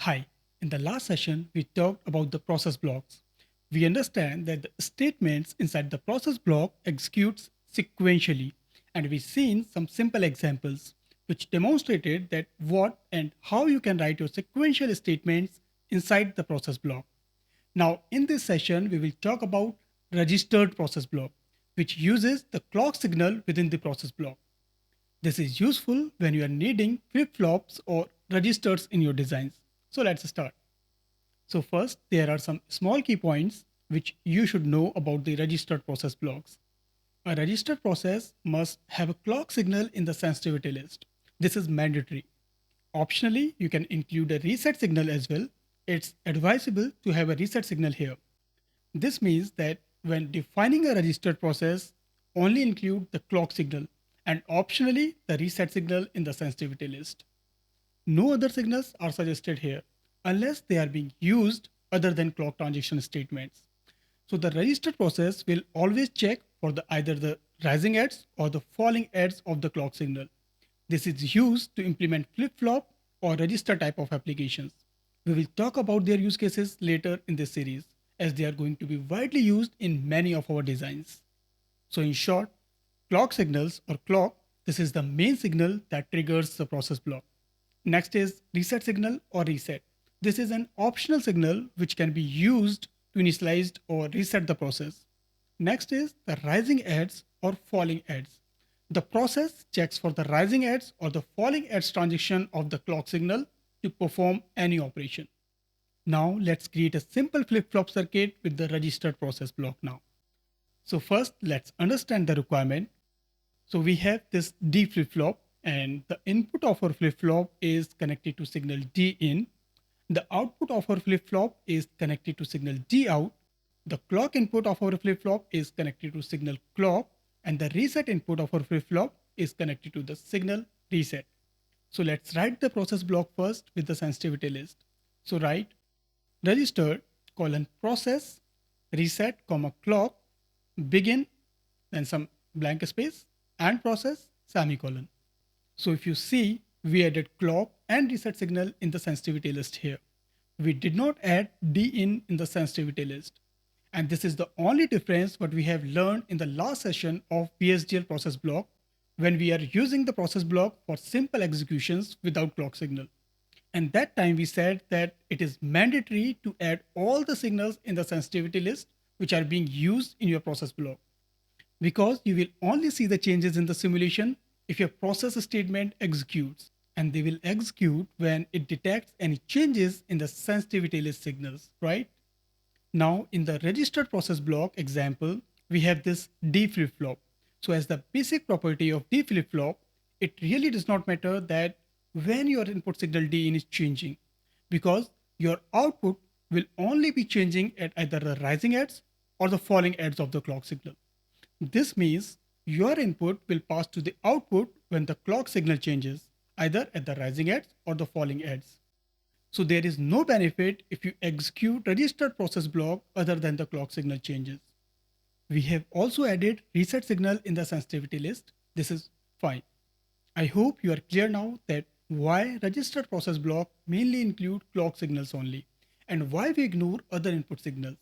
Hi, in the last session, we talked about the process blocks. We understand that the statements inside the process block executes sequentially, and we've seen some simple examples which demonstrated that what and how you can write your sequential statements inside the process block. Now, in this session, we will talk about registered process block, which uses the clock signal within the process block. This is useful when you are needing flip-flops or registers in your designs. So let's start. So first, there are some small key points which you should know about the registered process blocks. A registered process must have a clock signal in the sensitivity list. This is mandatory. Optionally, you can include a reset signal as well. It's advisable to have a reset signal here. This means that when defining a registered process, only include the clock signal and optionally the reset signal in the sensitivity list. No other signals are suggested here unless they are being used other than clock transition statements. So the registered process will always check for either the rising edge or the falling edge of the clock signal. This is used to implement flip-flop or register type of applications. We will talk about their use cases later in this series as they are going to be widely used in many of our designs. So in short, clock signals or clock, this is the main signal that triggers the process block. Next is reset signal or reset. This is an optional signal which can be used to initialize or reset the process. Next is the rising edge or falling edge. The process checks for the rising edge or the falling edge transition of the clock signal to perform any operation. Now let's create a simple flip-flop circuit with the registered process block now. So first let's understand the requirement. So we have this D flip-flop and the input of our flip-flop is connected to signal D in. The output of our flip-flop is connected to signal D out. The clock input of our flip-flop is connected to signal clock and the reset input of our flip-flop is connected to the signal reset. So let's write the process block first with the sensitivity list. So write registered colon process reset comma clock begin then some blank space and process semicolon. So if you see, we added clock and reset signal in the sensitivity list here. We did not add D in the sensitivity list. And this is the only difference what we have learned in the last session of VHDL process block when we are using the process block for simple executions without clock signal. And that time we said that it is mandatory to add all the signals in the sensitivity list which are being used in your process block, because you will only see the changes in the simulation if your process statement executes, and they will execute when it detects any changes in the sensitivity list signals, right? Now in the registered process block example, we have this D flip-flop. So as the basic property of D flip-flop, it really does not matter that when your input signal D in is changing, because your output will only be changing at either the rising edge or the falling edge of the clock signal. This means your input will pass to the output when the clock signal changes, either at the rising edge or the falling edge. So there is no benefit if you execute registered process block other than the clock signal changes. We have also added reset signal in the sensitivity list. This is fine. I hope you are clear now that why registered process block mainly include clock signals only and why we ignore other input signals.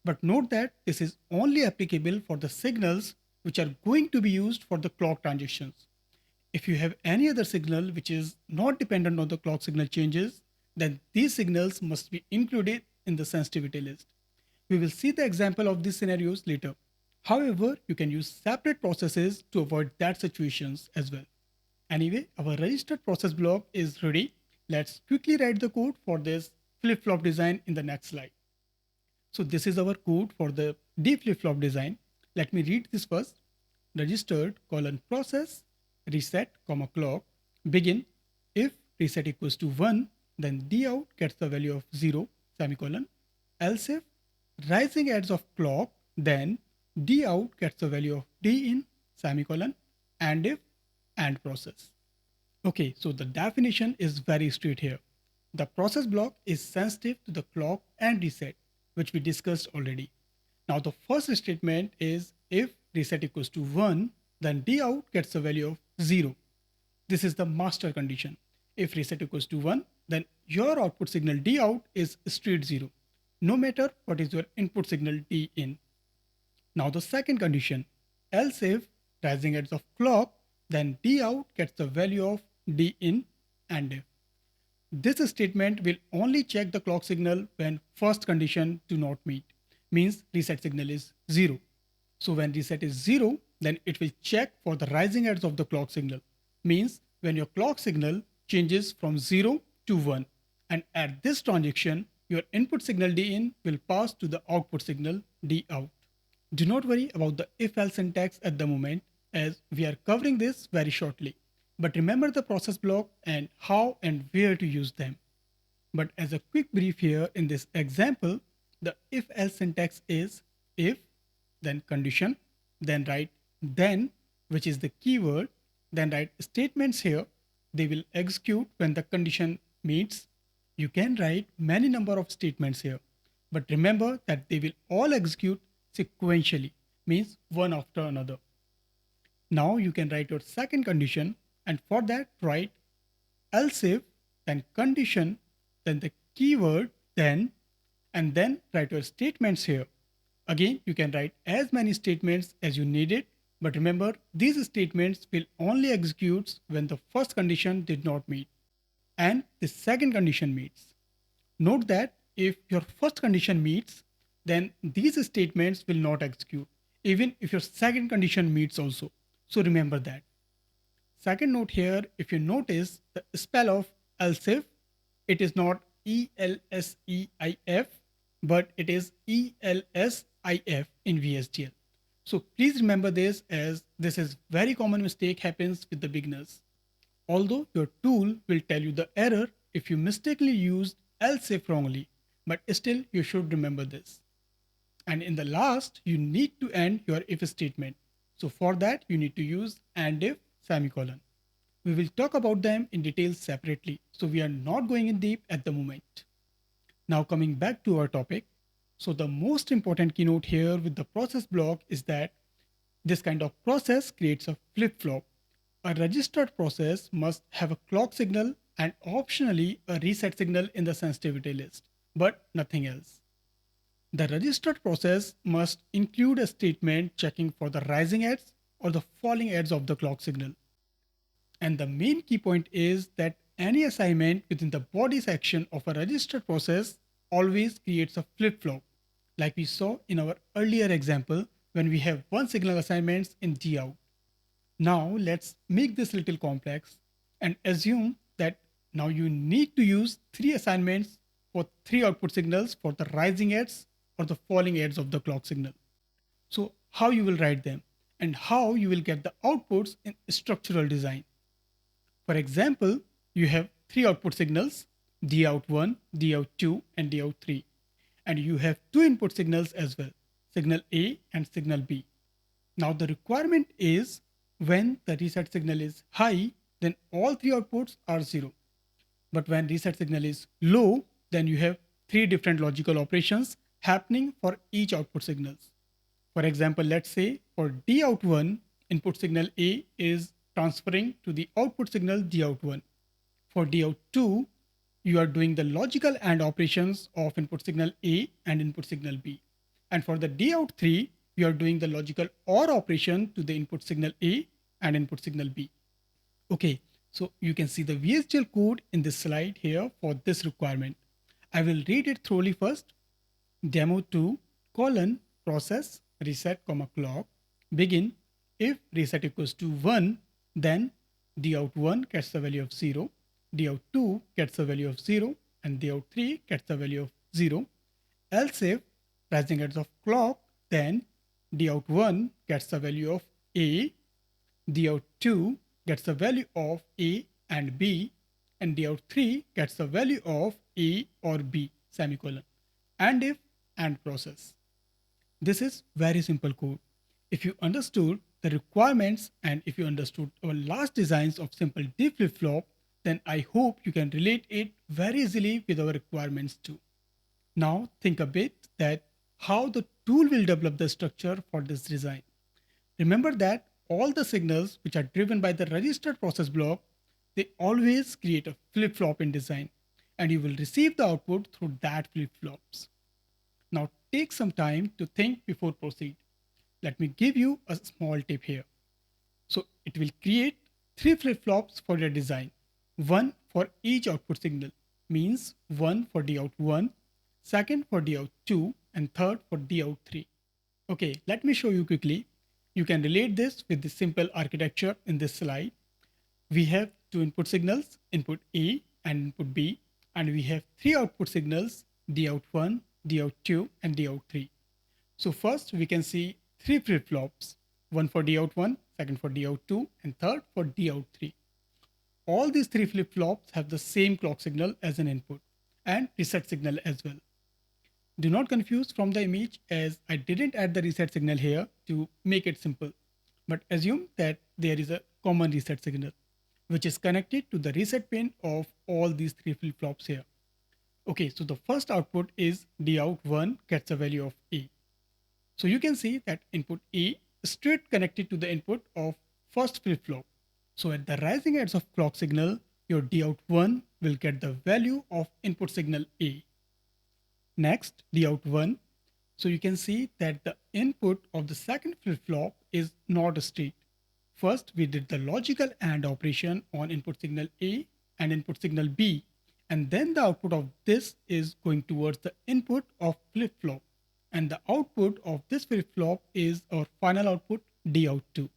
But note that this is only applicable for the signals which are going to be used for the clock transitions. If you have any other signal which is not dependent on the clock signal changes, then these signals must be included in the sensitivity list. We will see the example of these scenarios later. However, you can use separate processes to avoid that situations as well. Anyway, our registered process block is ready. Let's quickly write the code for this flip-flop design in the next slide. So this is our code for the D flip-flop design. Let me read this first. Registered colon process reset comma clock begin. If reset equals to 1, then D out gets the value of 0 semicolon. Else if rising edge of clock, then D out gets the value of D in semicolon. And if and process. Okay, so the definition is very straight here. The process block is sensitive to the clock and reset, which we discussed already. Now the first statement is if reset equals to 1, then D out gets the value of 0. This is the master condition. If reset equals to 1, then your output signal D out is straight 0, no matter what is your input signal D in. Now the second condition, else if rising edge of clock, then D out gets the value of D in, and if. This statement will only check the clock signal when first condition do not meet, means reset signal is 0. So when reset is 0, then it will check for the rising edge of the clock signal, means when your clock signal changes from 0 to 1. And at this transition, your input signal D in will pass to the output signal D out. Do not worry about the if-else syntax at the moment, as we are covering this very shortly. But remember the process block and how and where to use them. But as a quick brief here in this example, the if-else syntax is if, then condition, then write then, which is the keyword, then write statements here. They will execute when the condition meets. You can write many number of statements here, but remember that they will all execute sequentially, means one after another. Now you can write your second condition, and for that write else if, then condition, then the keyword then, and then write your statements here. Again, you can write as many statements as you need it, but remember these statements will only execute when the first condition did not meet and the second condition meets. Note that if your first condition meets, then these statements will not execute, even if your second condition meets also. So remember that. Second note here, if you notice the spell of else if, it is not ELSEIF, but it is ELSIF in VHDL. So please remember this, as this is very common mistake happens with the beginners. Although your tool will tell you the error if you mistakenly used else if wrongly, but still you should remember this. And in the last, you need to end your if statement. So for that, you need to use and if semicolon. We will talk about them in detail separately, so we are not going in deep at the moment. Now coming back to our topic. So the most important keynote here with the process block is that this kind of process creates a flip-flop. A registered process must have a clock signal and optionally a reset signal in the sensitivity list, but nothing else. The registered process must include a statement checking for the rising edge or the falling edge of the clock signal. And the main key point is that any assignment within the body section of a registered process always creates a flip-flop, like we saw in our earlier example when we have one signal assignments in D out. Now let's make this little complex and assume that now you need to use 3 assignments for 3 output signals for the rising edge or the falling edge of the clock signal. So how you will write them and how you will get the outputs in structural design. For example, you have 3 output signals, D out 1, D out 2 and D out 3. And you have 2 input signals as well, signal A and signal B. Now the requirement is when the reset signal is high, then all 3 outputs are 0. But when reset signal is low, then you have 3 different logical operations happening for each output signals. For example, let's say for D out 1, input signal A is transferring to the output signal D out 1. For D out 2, you are doing the logical AND operations of input signal A and input signal B. And for the D out 3, you are doing the logical OR operation to the input signal A and input signal B. Okay, so you can see the VHDL code in this slide here for this requirement. I will read it thoroughly first. Demo 2 colon process reset comma clock begin if reset equals to 1, then D out 1 gets the value of 0, D out 2 gets the value of 0 and D out 3 gets the value of 0. Else if rising edge of clock, then D out 1 gets the value of A, D out 2 gets the value of A and B, and D out 3 gets the value of A or B semicolon. And if and process. This is very simple code. If you understood the requirements and if you understood our last designs of simple D flip-flop, then I hope you can relate it very easily with our requirements too. Now think a bit that how the tool will develop the structure for this design. Remember that all the signals which are driven by the registered process block, they always create a flip-flop in design. and you will receive the output through that flip-flops. Now take some time to think before proceed. Let me give you a small tip here. So it will create three flip-flops for your design. One for each output signal, means one for D out 1, second for D out 2, and third for D out 3. Okay, let me show you quickly. You can relate this with the simple architecture in this slide. We have two input signals, input A and input B, and we have three output signals, D out 1, D out 2, and D out 3. So first we can see three flip-flops, one for D out 1, second for D out 2, and third for D out 3. All these three flip-flops have the same clock signal as an input and reset signal as well. Do not confuse from the image, as I didn't add the reset signal here to make it simple, but assume that there is a common reset signal which is connected to the reset pin of all these three flip-flops here. Okay, so the first output is D out 1 gets a value of A. So you can see that input A is straight connected to the input of first flip-flop. So at the rising edge of clock signal, your D out 1 will get the value of input signal A. Next, D out 1. So you can see that the input of the second flip-flop is not straight. First, we did the logical AND operation on input signal A and input signal B, and then the output of this is going towards the input of flip-flop, and the output of this flip-flop is our final output D out 2.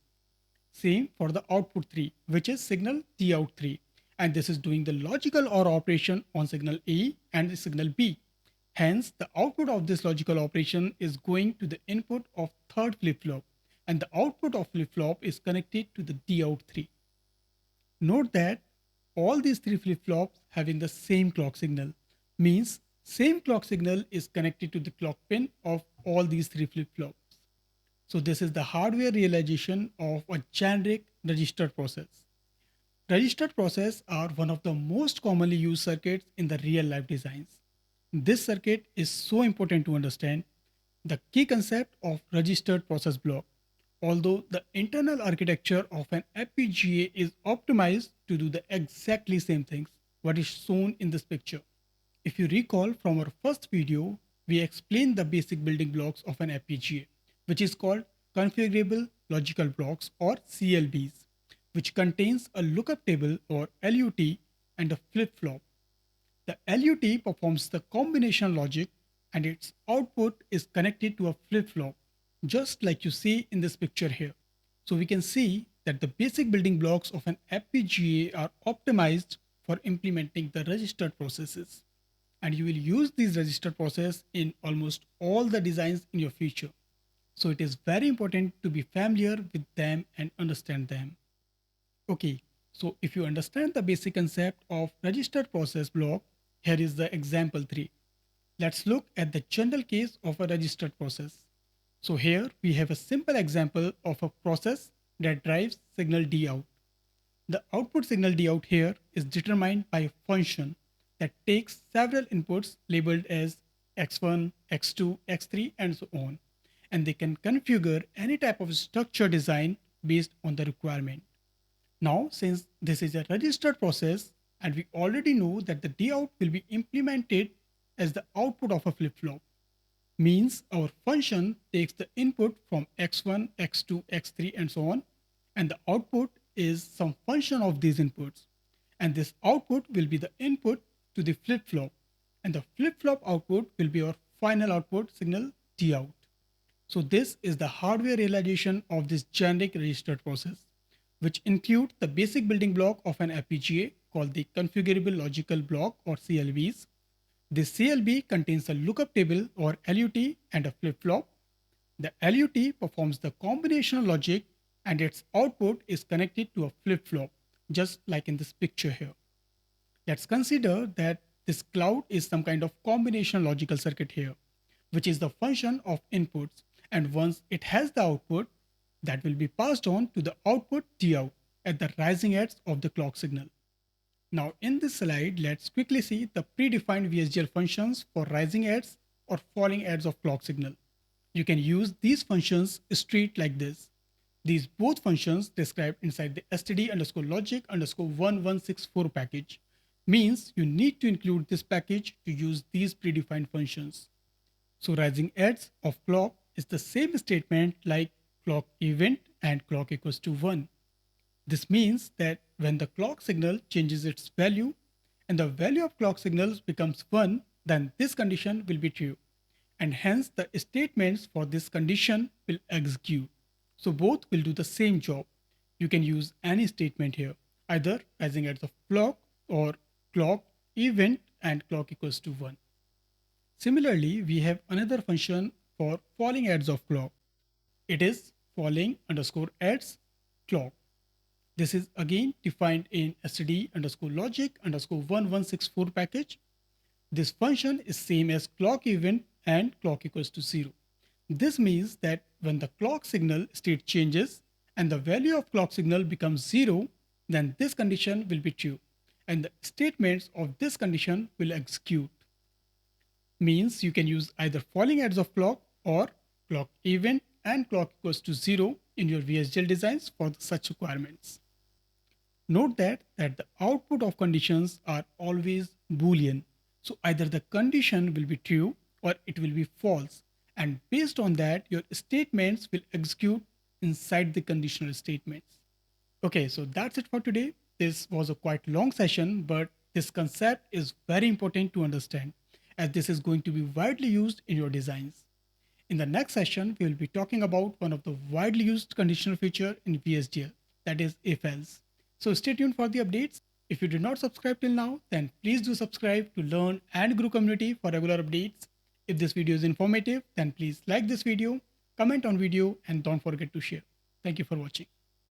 Same for the output 3, which is signal D out 3, and this is doing the logical OR operation on signal A and the signal B. Hence, the output of this logical operation is going to the input of third flip-flop, and the output of flip-flop is connected to the D out 3. Note that all these three flip-flops having the same clock signal, means same clock signal is connected to the clock pin of all these three flip-flops. So this is the hardware realization of a generic registered process. Registered process are one of the most commonly used circuits in the real life designs. This circuit is so important to understand the key concept of registered process block. Although the internal architecture of an FPGA is optimized to do the exactly same things what is shown in this picture. If you recall from our first video, we explained the basic building blocks of an FPGA, which is called configurable logical blocks or CLBs, which contains a lookup table or LUT and a flip-flop. The LUT performs the combination logic and its output is connected to a flip-flop, just like you see in this picture here. So we can see that the basic building blocks of an FPGA are optimized for implementing the registered processes. And you will use these registered processes in almost all the designs in your future. So it is very important to be familiar with them and understand them. Okay, so if you understand the basic concept of registered process block, here is the example 3. Let's look at the general case of a registered process. So here we have a simple example of a process that drives signal D out. The output signal D out here is determined by a function that takes several inputs labeled as x1, x2, x3, and so on. And they can configure any type of structure design based on the requirement. Now, since this is a registered process and we already know that the D out will be implemented as the output of a flip-flop, means our function takes the input from x1, x2, x3, and so on, and the output is some function of these inputs. And this output will be the input to the flip-flop, and the flip-flop output will be our final output signal D out. So this is the hardware realization of this generic registered process, which include the basic building block of an FPGA called the configurable logical block or CLBs. This CLB contains a lookup table or LUT and a flip-flop. The LUT performs the combinational logic and its output is connected to a flip-flop, just like in this picture here. Let's consider that this cloud is some kind of combinational logical circuit here, which is the function of inputs, and once it has the output, that will be passed on to the output D out at the rising edge of the clock signal. Now in this slide, let's quickly see the predefined VHDL functions for rising edge or falling edge of clock signal. You can use these functions straight like this. These both functions described inside the std_logic_1164 package. Means you need to include this package to use these predefined functions. So rising edge of clock is the same statement like clock event and clock equals to 1. This means that when the clock signal changes its value and the value of clock signals becomes 1, then this condition will be true. And hence the statements for this condition will execute. So both will do the same job. You can use any statement here, either rising edge of clock or clock event and clock equals to 1. Similarly, we have another function for falling edge of clock. It is falling underscore edge clock. This is again defined in std underscore logic underscore 1164 package. This function is same as clock event and clock equals to 0. This means that when the clock signal state changes and the value of clock signal becomes 0, then this condition will be true and the statements of this condition will execute. Means you can use either falling edge of clock or clock event and clock equals to 0 in your VHDL designs for such requirements. Note that the output of conditions are always boolean. So either the condition will be true or it will be false. And based on that, your statements will execute inside the conditional statements. Okay, so that's it for today. This was a quite long session, but this concept is very important to understand as this is going to be widely used in your designs. In the next session, we will be talking about one of the widely used conditional feature in VHDL, that is if else. So stay tuned for the updates. If you did not subscribe till now, then please do subscribe to learn and grow community for regular updates. If this video is informative, then please like this video, comment on video, and don't forget to share. Thank you for watching.